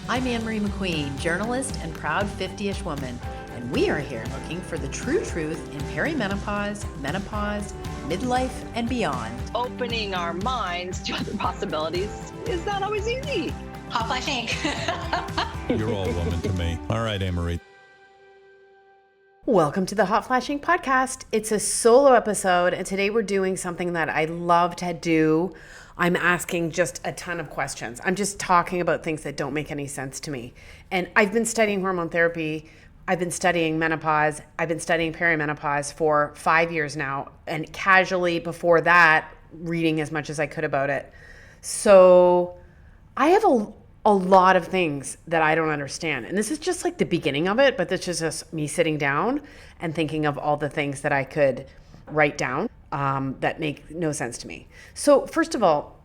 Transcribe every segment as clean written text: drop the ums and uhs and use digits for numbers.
I'm Anne Marie McQueen, journalist and proud 50-ish woman, and we are here looking for the true truth in perimenopause, menopause, midlife, and beyond. Opening our minds to other possibilities is not always easy. Hot flashing. You're all woman to me. All right, Anne Marie. Welcome to the Hot Flashing Podcast. It's a solo episode, and today we're doing something that I love to do. I'm asking just a ton of questions. I'm just talking about things that don't make any sense to me. And I've been studying hormone therapy. I've been studying menopause. I've been studying perimenopause for 5 years now, and casually before that, reading as much as I could about it. So I have a lot of things that I don't understand. And this is just like the beginning of it, but this is just me sitting down and thinking of all the things that I could write down that make no sense to me. So first of all,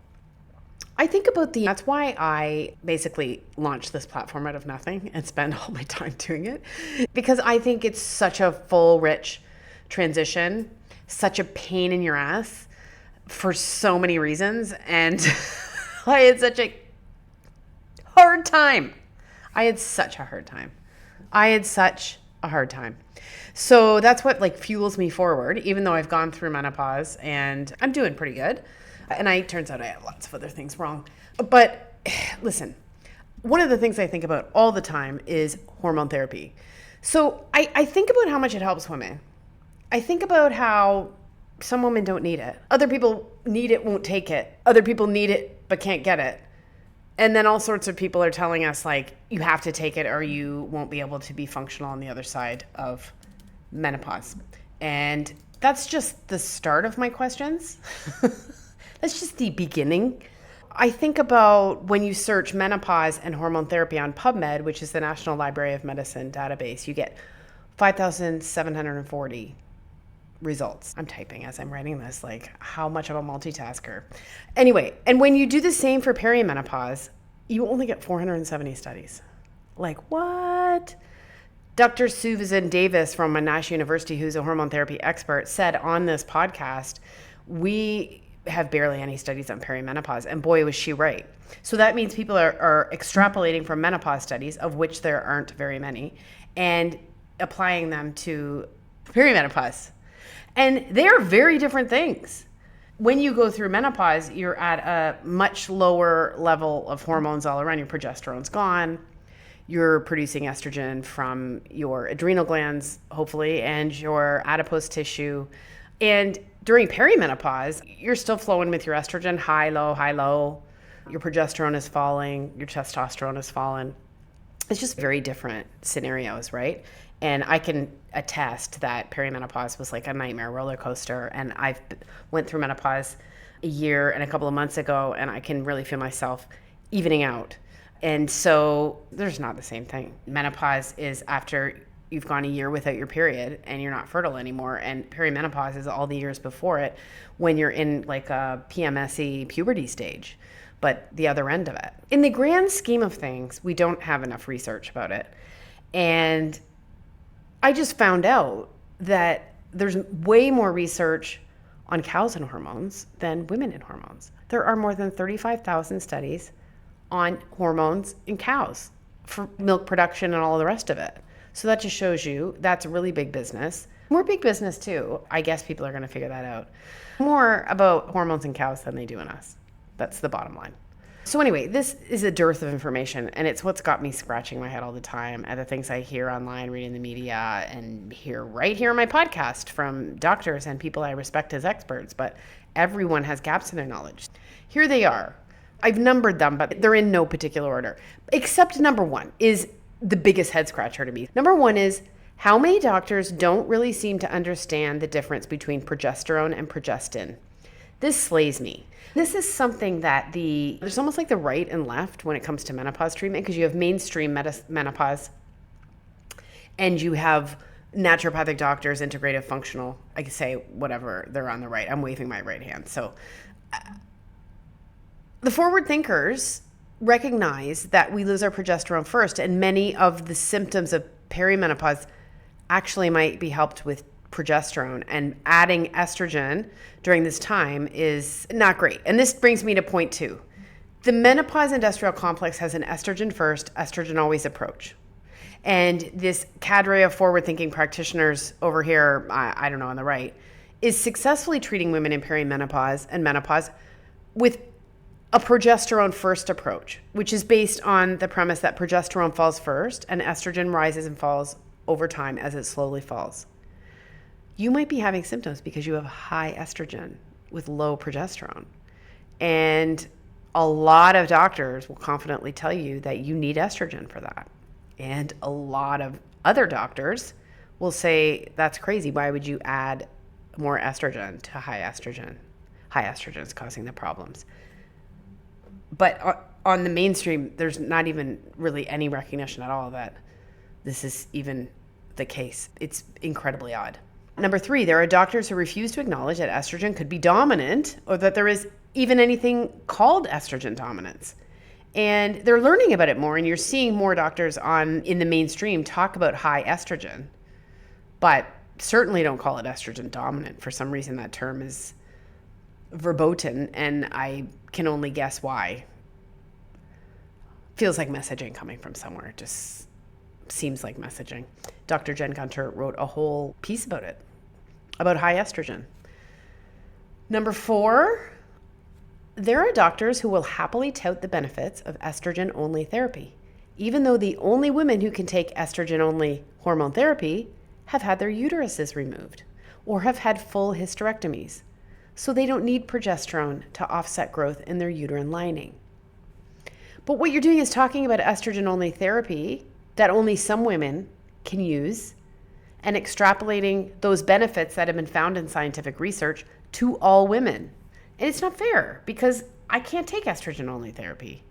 I think about that's why I basically launched this platform out of nothing and spend all my time doing it, because I think it's such a full, rich transition, such a pain in your ass for so many reasons. And I had such a hard time. I had such a hard time. So that's what fuels me forward, even though I've gone through menopause and I'm doing pretty good. And turns out I had lots of other things wrong. But listen, one of the things I think about all the time is hormone therapy. So I think about how much it helps women. I think about how some women don't need it. Other people need it, won't take it. Other people need it, but can't get it. And then all sorts of people are telling us you have to take it or you won't be able to be functional on the other side of menopause. And that's just the start of my questions. That's just the beginning. I think about when you search menopause and hormone therapy on PubMed, which is the National Library of Medicine database, you get 5,740 results. I'm typing as I'm writing this, how much of a multitasker. Anyway, and when you do the same for perimenopause, you only get 470 studies. What? Dr. Susan Davis from Monash University, who's a hormone therapy expert, said on this podcast, we have barely any studies on perimenopause, and boy, was she right. So that means people are extrapolating from menopause studies, of which there aren't very many, and applying them to perimenopause. And they are very different things. When you go through menopause, you're at a much lower level of hormones all around. Your progesterone's gone. You're producing estrogen from your adrenal glands, hopefully, and your adipose tissue. And during perimenopause, you're still flowing with your estrogen, high, low. Your progesterone is falling. Your testosterone is falling. It's just very different scenarios, right? And I can attest that perimenopause was like a nightmare roller coaster. And I went through menopause a year and a couple of months ago, and I can really feel myself evening out. And so there's not the same thing. Menopause is after you've gone a year without your period and you're not fertile anymore. And perimenopause is all the years before it when you're in a PMSy puberty stage, but the other end of it. In the grand scheme of things, we don't have enough research about it. And I just found out that there's way more research on cows and hormones than women in hormones. There are more than 35,000 studies on hormones in cows for milk production and all the rest of it. So that just shows you that's really big business. We're big business too. I guess people are going to figure that out. More about hormones in cows than they do in us. That's the bottom line. So anyway, this is a dearth of information, and it's what's got me scratching my head all the time at the things I hear online, reading the media, and hear right here on my podcast from doctors and people I respect as experts. But everyone has gaps in their knowledge. Here they are. I've numbered them, but they're in no particular order. Except number one is the biggest head scratcher to me. Number one is how many doctors don't really seem to understand the difference between progesterone and progestin. This slays me. This is something that there's almost like the right and left when it comes to menopause treatment, because you have mainstream menopause and you have naturopathic doctors, integrative functional. I can say whatever, they're on the right. I'm waving my right hand. So the forward thinkers recognize that we lose our progesterone first, and many of the symptoms of perimenopause actually might be helped with progesterone, and adding estrogen during this time is not great. And this brings me to point two. The menopause industrial complex has an estrogen first, estrogen always approach. And this cadre of forward-thinking practitioners over here, I don't know, on the right, is successfully treating women in perimenopause and menopause with a progesterone first approach, which is based on the premise that progesterone falls first and estrogen rises and falls over time as it slowly falls. You might be having symptoms because you have high estrogen with low progesterone. And a lot of doctors will confidently tell you that you need estrogen for that. And a lot of other doctors will say, that's crazy. Why would you add more estrogen to high estrogen? High estrogen is causing the problems. But on the mainstream, there's not even really any recognition at all that this is even the case. It's incredibly odd. Number 3, there are doctors who refuse to acknowledge that estrogen could be dominant or that there is even anything called estrogen dominance. And they're learning about it more, and you're seeing more doctors in the mainstream talk about high estrogen, but certainly don't call it estrogen dominant. For some reason, that term is verboten, and I can only guess why. Feels like messaging coming from somewhere. It just seems like messaging. Dr. Jen Gunter wrote a whole piece about it, about high estrogen. Number 4, there are doctors who will happily tout the benefits of estrogen-only therapy, even though the only women who can take estrogen-only hormone therapy have had their uteruses removed or have had full hysterectomies, so they don't need progesterone to offset growth in their uterine lining. But what you're doing is talking about estrogen-only therapy that only some women can use and extrapolating those benefits that have been found in scientific research to all women. And it's not fair because I can't take estrogen-only therapy.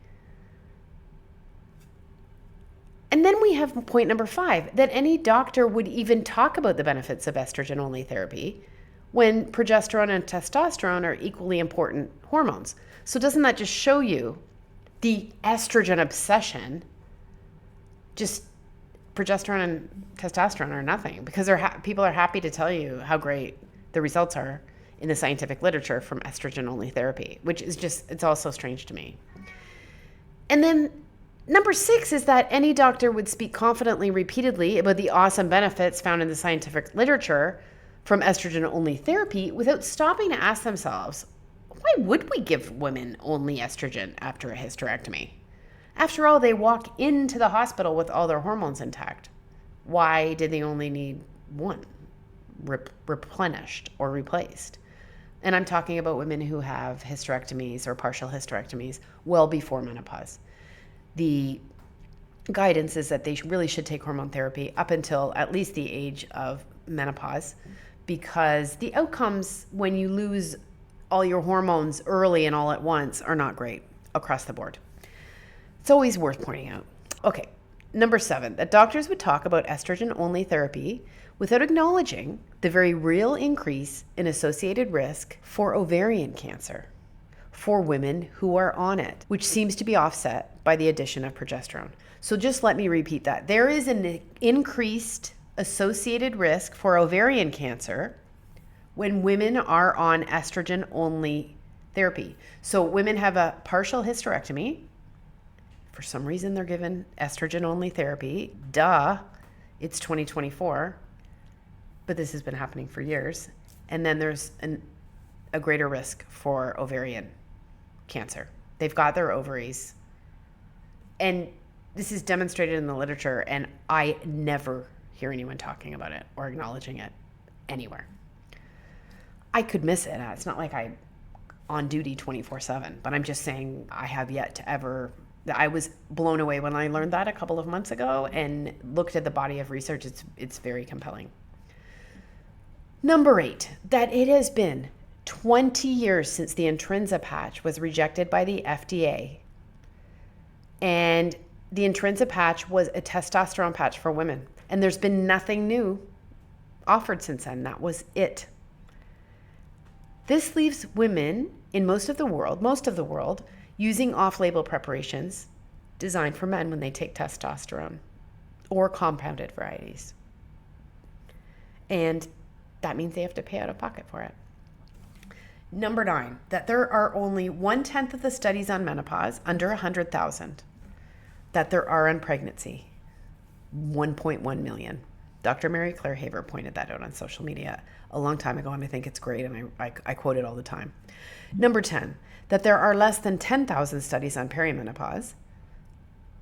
And then we have point number 5, that any doctor would even talk about the benefits of estrogen-only therapy when progesterone and testosterone are equally important hormones. So doesn't that just show you the estrogen obsession? Just progesterone and testosterone are nothing because people are happy to tell you how great the results are in the scientific literature from estrogen-only therapy, which is just, it's all so strange to me. And then number 6 is that any doctor would speak confidently, repeatedly about the awesome benefits found in the scientific literature from estrogen-only therapy without stopping to ask themselves, why would we give women only estrogen after a hysterectomy? After all, they walk into the hospital with all their hormones intact. Why did they only need one replenished or replaced? And I'm talking about women who have hysterectomies or partial hysterectomies well before menopause. The guidance is that they really should take hormone therapy up until at least the age of menopause, because the outcomes when you lose all your hormones early and all at once are not great across the board. It's always worth pointing out. Okay, number 7, that doctors would talk about estrogen-only therapy without acknowledging the very real increase in associated risk for ovarian cancer for women who are on it, which seems to be offset by the addition of progesterone. So just let me repeat that. There is an increased associated risk for ovarian cancer when women are on estrogen-only therapy. So women have a partial hysterectomy. For some reason, they're given estrogen-only therapy. Duh, it's 2024. But this has been happening for years. And then there's a greater risk for ovarian cancer. They've got their ovaries. And this is demonstrated in the literature, and I never hear anyone talking about it or acknowledging it anywhere. I could miss it. It's not like I'm on duty 24/7, but I'm just saying I have yet to ever... I was blown away when I learned that a couple of months ago and looked at the body of research. It's very compelling. Number 8, that it has been 20 years since the Intrinsa patch was rejected by the FDA. And the Intrinsa patch was a testosterone patch for women. And there's been nothing new offered since then. That was it. This leaves women in most of the world, using off-label preparations designed for men when they take testosterone or compounded varieties. And that means they have to pay out of pocket for it. Number 9, that there are only 1/10 of the studies on menopause, under 100,000, that there are on pregnancy. 1.1 million. Dr. Mary Claire Haver pointed that out on social media a long time ago, and I think it's great, and I quote it all the time. Number 10, that there are less than 10,000 studies on perimenopause,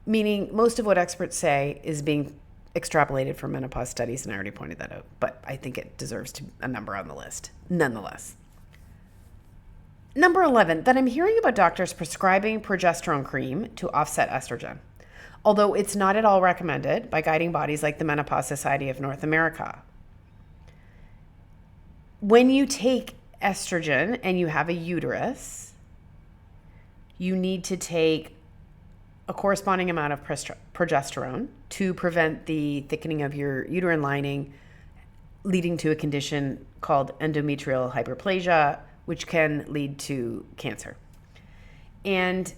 meaning most of what experts say is being extrapolated from menopause studies, and I already pointed that out, but I think it deserves a number on the list, nonetheless. Number 11, that I'm hearing about doctors prescribing progesterone cream to offset estrogen, although it's not at all recommended by guiding bodies like the Menopause Society of North America. When you take estrogen and you have a uterus, you need to take a corresponding amount of progesterone to prevent the thickening of your uterine lining, leading to a condition called endometrial hyperplasia, which can lead to cancer. And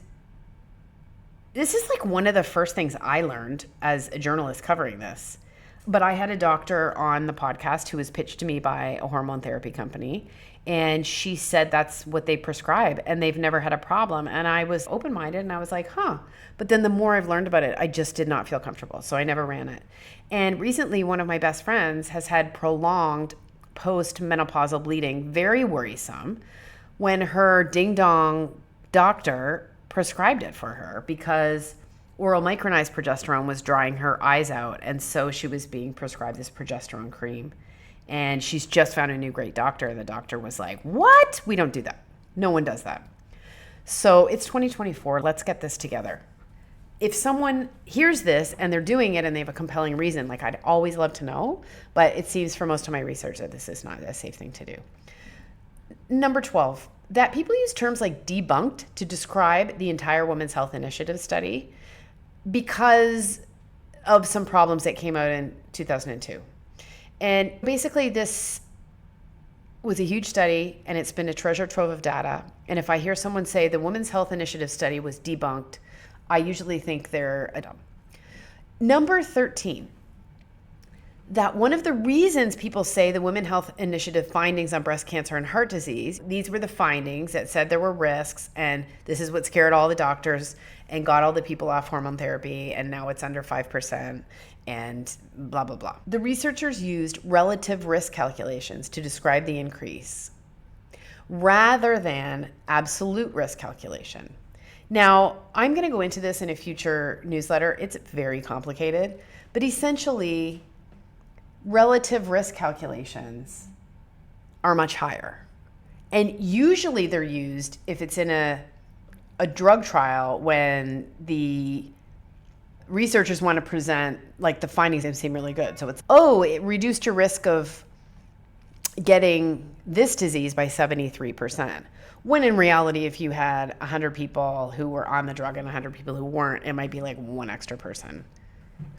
this is like one of the first things I learned as a journalist covering this. But I had a doctor on the podcast who was pitched to me by a hormone therapy company, and she said that's what they prescribe and they've never had a problem. And I was open-minded and I was like, huh. But then the more I've learned about it, I just did not feel comfortable. So I never ran it. And recently, one of my best friends has had prolonged post-menopausal bleeding, very worrisome, when her ding-dong doctor prescribed it for her because oral micronized progesterone was drying her eyes out, and so she was being prescribed this progesterone cream. And she's just found a new great doctor, and the doctor was like, what? We don't do that. No one does that. So it's 2024. Let's get this together. If someone hears this and they're doing it and they have a compelling reason, like I'd always love to know, but it seems for most of my research that this is not a safe thing to do. Number 12, that people use terms like debunked to describe the entire Women's Health Initiative study because of some problems that came out in 2002. And basically this was a huge study and it's been a treasure trove of data. And if I hear someone say the Women's Health Initiative study was debunked, I usually think they're a dumb. Number 13, that one of the reasons people say the Women's Health Initiative findings on breast cancer and heart disease, these were the findings that said there were risks, and this is what scared all the doctors and got all the people off hormone therapy, and now it's under 5%, and blah, blah, blah. The researchers used relative risk calculations to describe the increase rather than absolute risk calculation. Now, I'm going to go into this in a future newsletter. It's very complicated, but essentially, relative risk calculations are much higher. And usually they're used if it's in a drug trial when the researchers want to present, like the findings seem really good. So it's, it reduced your risk of getting this disease by 73%. When in reality, if you had 100 people who were on the drug and 100 people who weren't, it might be like one extra person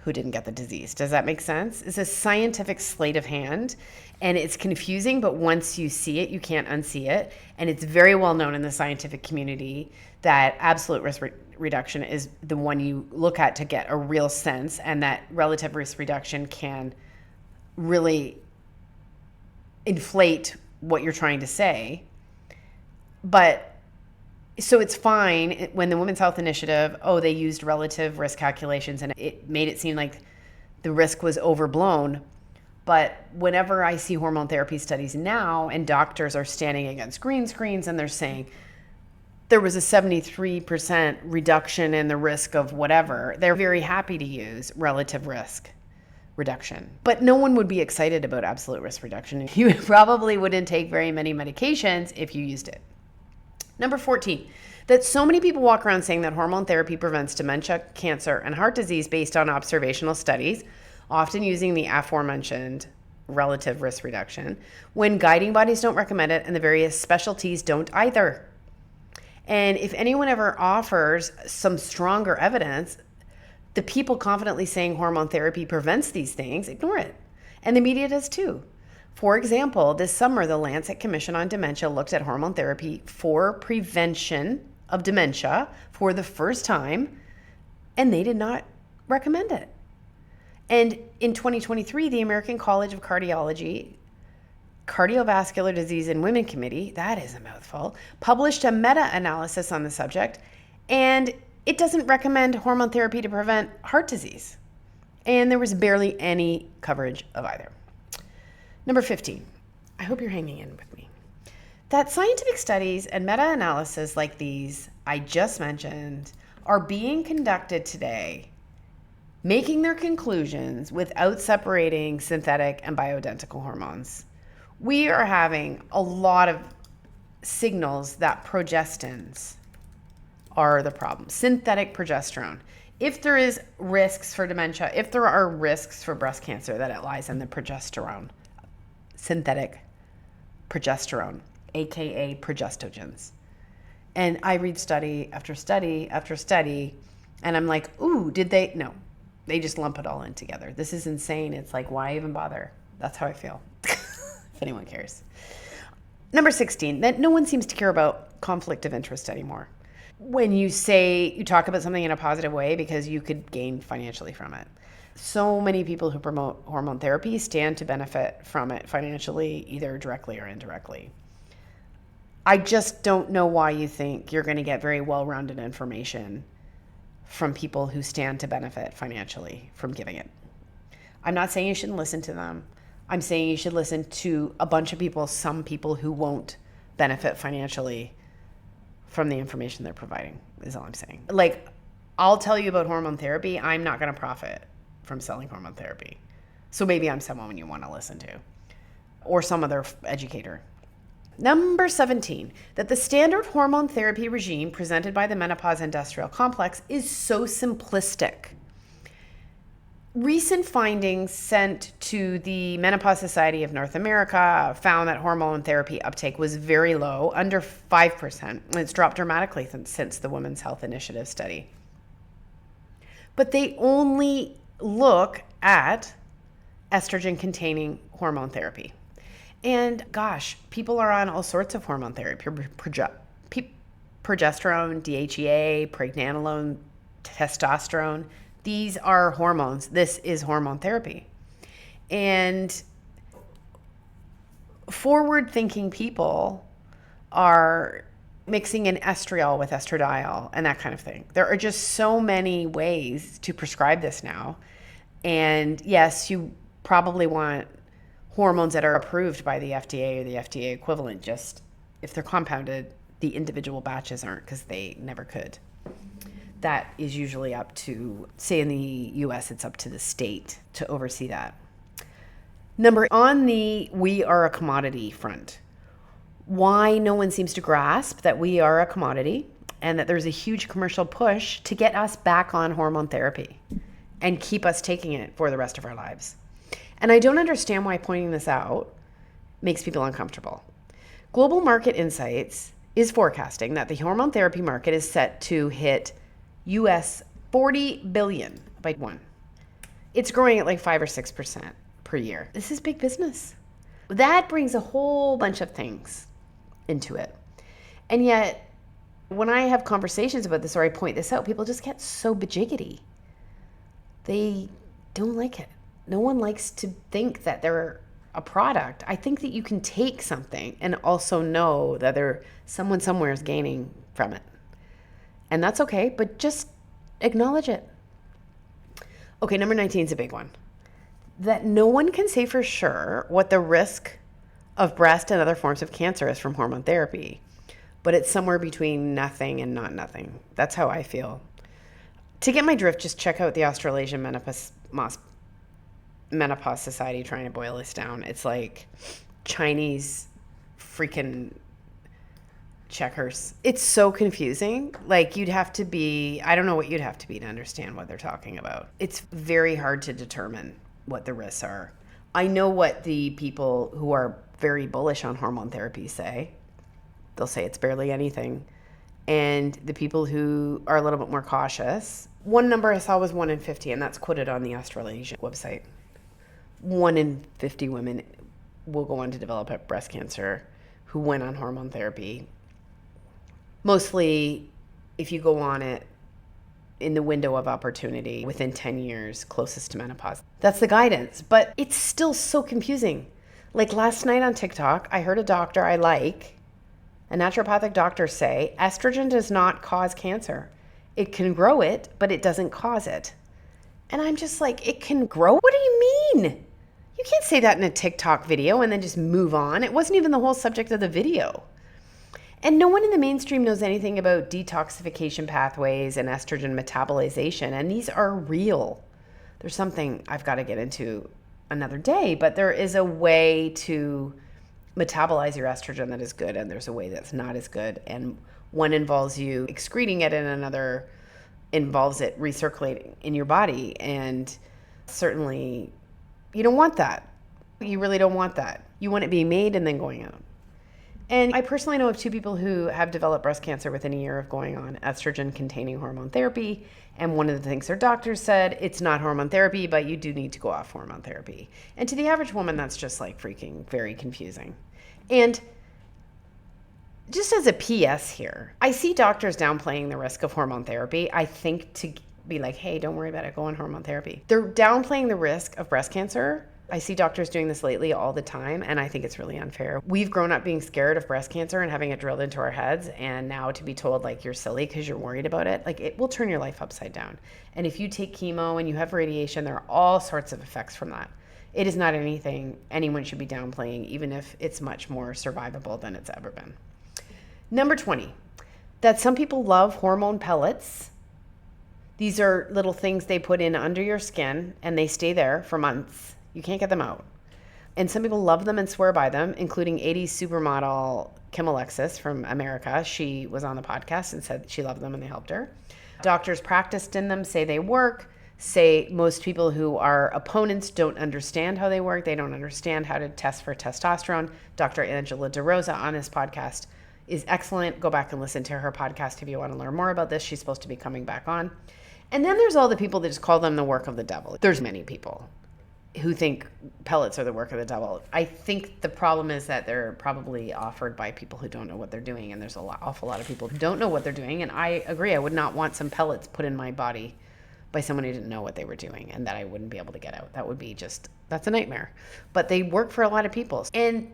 who didn't get the disease. Does that make sense? It's a scientific sleight of hand, and it's confusing, but once you see it, you can't unsee it. And it's very well known in the scientific community that absolute risk reduction is the one you look at to get a real sense, and that relative risk reduction can really inflate what you're trying to say. But so it's fine when the Women's Health Initiative, they used relative risk calculations and it made it seem like the risk was overblown. But whenever I see hormone therapy studies now and doctors are standing against green screens and they're saying there was a 73% reduction in the risk of whatever, they're very happy to use relative risk reduction. But no one would be excited about absolute risk reduction. You probably wouldn't take very many medications if you used it. Number 14, that so many people walk around saying that hormone therapy prevents dementia, cancer, and heart disease based on observational studies, often using the aforementioned relative risk reduction, when guiding bodies don't recommend it and the various specialties don't either. And if anyone ever offers some stronger evidence, the people confidently saying hormone therapy prevents these things ignore it. And the media does too. For example, this summer, the Lancet Commission on Dementia looked at hormone therapy for prevention of dementia for the first time, and they did not recommend it. And in 2023, the American College of Cardiology Cardiovascular Disease in Women Committee, that is a mouthful, published a meta-analysis on the subject, and it doesn't recommend hormone therapy to prevent heart disease. And there was barely any coverage of either. Number 15, I hope you're hanging in with me. That scientific studies and meta-analysis like these I just mentioned are being conducted today, making their conclusions without separating synthetic and bioidentical hormones. We are having a lot of signals that progestins are the problem. Synthetic progesterone. If there is risks for dementia, if there are risks for breast cancer, that it lies in the progesterone, synthetic progesterone, aka progestogens. And I read study after study after study, and I'm like, ooh, did they? No, they just lump it all in together. This is insane. It's like, why even bother? That's how I feel, if anyone cares. Number 16, that no one seems to care about conflict of interest anymore. When you talk about something in a positive way because you could gain financially from it. So many people who promote hormone therapy stand to benefit from it financially, either directly or indirectly. I just don't know why you think you're going to get very well-rounded information from people who stand to benefit financially from giving it. I'm not saying you shouldn't listen to them. I'm saying you should listen to a bunch of people, some people who won't benefit financially from the information they're providing, is all I'm saying. Like, I'll tell you about hormone therapy. I'm not going to profit from selling hormone therapy. So maybe I'm someone you want to listen to, or some other educator. Number 17, that the standard hormone therapy regime presented by the menopause industrial complex is so simplistic. Recent findings sent to the Menopause Society of North America found that hormone therapy uptake was very low, under 5%, and it's dropped dramatically since the Women's Health Initiative study. But they only look at estrogen-containing hormone therapy. And gosh, people are on all sorts of hormone therapy, progesterone, DHEA, pregnenolone, testosterone. These are hormones. This is hormone therapy. And forward-thinking people are mixing in estriol with estradiol and that kind of thing. There are just so many ways to prescribe this now. And yes, you probably want hormones that are approved by the FDA or the FDA equivalent. Just if they're compounded, the individual batches aren't, because they never could. That is usually up to, say in the US, it's up to the state to oversee that. On the we are a commodity front, why no one seems to grasp that we are a commodity and that there's a huge commercial push to get us back on hormone therapy and keep us taking it for the rest of our lives. And I don't understand why pointing this out makes people uncomfortable. Global Market Insights is forecasting that the hormone therapy market is set to hit US $40 billion by 2021. It's growing at like 5 or 6% per year. This is big business. That brings a whole bunch of things into it. And yet, when I have conversations about this or I point this out, people just get so bejiggity. They don't like it. No one likes to think that they're a product. I think that you can take something and also know that someone somewhere is gaining from it. And that's okay, but just acknowledge it. Okay, number 19 is a big one. That no one can say for sure what the risk of breast and other forms of cancer is from hormone therapy, but it's somewhere between nothing and not nothing. That's how I feel. To get my drift, just check out the Australasian Menopause Society trying to boil this down. It's like Chinese freaking checkers. It's so confusing. Like, I don't know what you'd have to be to understand what they're talking about. It's very hard to determine what the risks are. I know what the people who are very bullish on hormone therapy say. They'll say it's barely anything. And the people who are a little bit more cautious, one number I saw was 1 in 50, and that's quoted on the Australasian website. 1 in 50 women will go on to develop breast cancer who went on hormone therapy. Mostly, if you go on it in the window of opportunity within 10 years, closest to menopause. That's the guidance, but it's still so confusing. Like last night on TikTok, I heard a doctor I like, a naturopathic doctor, say estrogen does not cause cancer. It can grow it, but it doesn't cause it. And I'm just like, it can grow? What do you mean? You can't say that in a TikTok video and then just move on. It wasn't even the whole subject of the video. And no one in the mainstream knows anything about detoxification pathways and estrogen metabolization, and these are real. There's something I've got to get into another day, but there is a way to metabolize your estrogen that is good, and there's a way that's not as good. And one involves you excreting it, and another involves it recirculating in your body. And certainly, you don't want that. You really don't want that. You want it being made and then going out. And I personally know of 2 people who have developed breast cancer within a year of going on estrogen-containing hormone therapy. And one of the things their doctors said, it's not hormone therapy, but you do need to go off hormone therapy. And to the average woman, that's just like freaking very confusing. And just as a PS here, I see doctors downplaying the risk of hormone therapy. I think to be like, hey, don't worry about it, go on hormone therapy. They're downplaying the risk of breast cancer. I see doctors doing this lately all the time, and I think it's really unfair. We've grown up being scared of breast cancer and having it drilled into our heads, and now to be told like you're silly because you're worried about it, like it will turn your life upside down. And if you take chemo and you have radiation, there are all sorts of effects from that. It is not anything anyone should be downplaying, even if it's much more survivable than it's ever been. Number 20, that some people love hormone pellets. These are little things they put in under your skin, and they stay there for months. You can't get them out. And some people love them and swear by them, including 80s supermodel Kim Alexis from America. She was on the podcast and said she loved them and they helped her. Doctors practiced in them, say they work, say most people who are opponents don't understand how they work. They don't understand how to test for testosterone. Dr. Angela DeRosa on this podcast is excellent. Go back and listen to her podcast if you want to learn more about this. She's supposed to be coming back on. And then there's all the people that just call them the work of the devil. There's many people who think pellets are the work of the devil. I think the problem is that they're probably offered by people who don't know what they're doing, and there's awful lot of people who don't know what they're doing, and I agree. I would not want some pellets put in my body by someone who didn't know what they were doing and that I wouldn't be able to get out. That would be that's a nightmare. But they work for a lot of people. And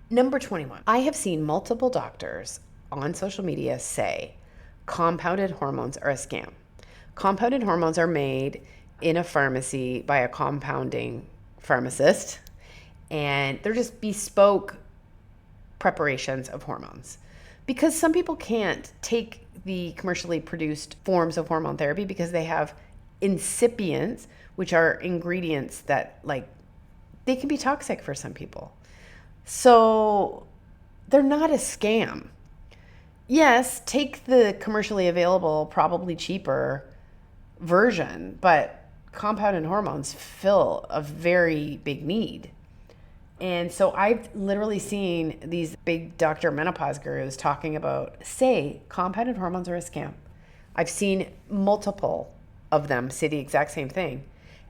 number 21, I have seen multiple doctors on social media say compounded hormones are a scam. Compounded hormones are made in a pharmacy by a compounding pharmacist, and they're just bespoke preparations of hormones. Because some people can't take the commercially produced forms of hormone therapy because they have incipients, which are ingredients that they can be toxic for some people. So they're not a scam. Yes, take the commercially available, probably cheaper version, but compounded hormones fill a very big need. And so I've literally seen these big Dr. Menopause gurus talking about, say, compounded hormones are a scam. I've seen multiple of them say the exact same thing.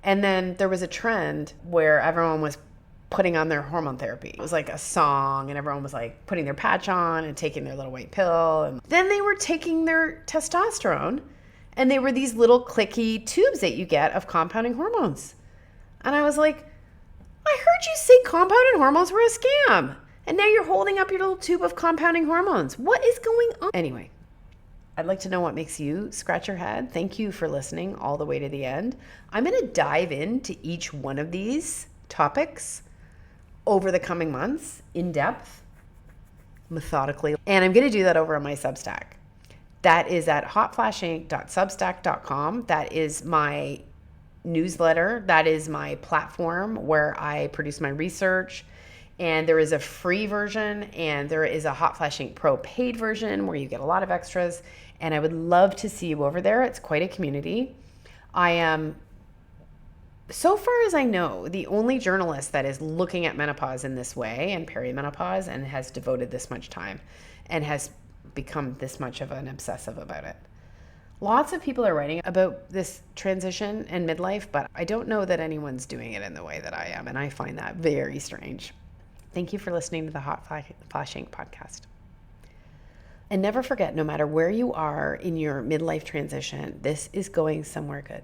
And then there was a trend where everyone was putting on their hormone therapy. It was like a song, and everyone was like putting their patch on and taking their little white pill. And then they were taking their testosterone, and they were these little clicky tubes that you get of compounding hormones. And I was like, I heard you say compounded hormones were a scam. And now you're holding up your little tube of compounding hormones. What is going on? Anyway, I'd like to know what makes you scratch your head. Thank you for listening all the way to the end. I'm going to dive into each one of these topics over the coming months in depth, methodically. And I'm going to do that over on my Substack. That is at hotflashinc.substack.com. That is my newsletter. That is my platform where I produce my research. And there is a free version, and there is a Hot Flash Inc. Pro paid version where you get a lot of extras. And I would love to see you over there. It's quite a community. I am, so far as I know, the only journalist that is looking at menopause in this way and perimenopause and has devoted this much time and has become this much of an obsessive about it. Lots of people are writing about this transition and midlife, but I don't know that anyone's doing it in the way that I am, and I find that very strange. Thank you for listening to the Hot Flash Inc. podcast. And never forget, no matter where you are in your midlife transition, this is going somewhere good.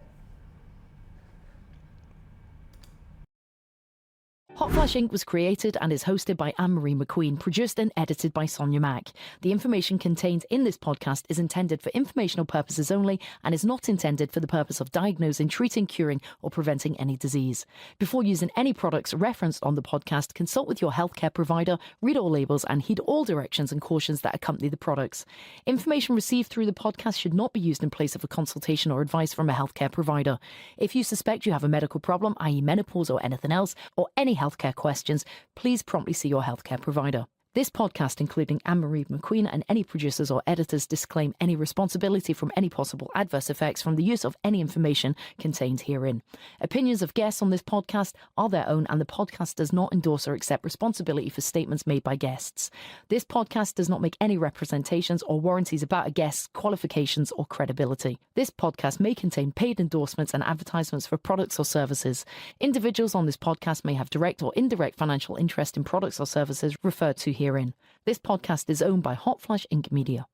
Hot Flash Inc. was created and is hosted by Anne Marie McQueen, produced and edited by Sonia Mack. The information contained in this podcast is intended for informational purposes only and is not intended for the purpose of diagnosing, treating, curing, or preventing any disease. Before using any products referenced on the podcast, consult with your healthcare provider, read all labels, and heed all directions and cautions that accompany the products. Information received through the podcast should not be used in place of a consultation or advice from a healthcare provider. If you suspect you have a medical problem, i.e. menopause or anything else, or any healthcare questions, please promptly see your healthcare provider. This podcast, including Anne Marie McQueen and any producers or editors, disclaim any responsibility from any possible adverse effects from the use of any information contained herein. Opinions of guests on this podcast are their own, and the podcast does not endorse or accept responsibility for statements made by guests. This podcast does not make any representations or warranties about a guest's qualifications or credibility. This podcast may contain paid endorsements and advertisements for products or services. Individuals on this podcast may have direct or indirect financial interest in products or services referred to herein. This podcast is owned by Hot Flash Inc. Media.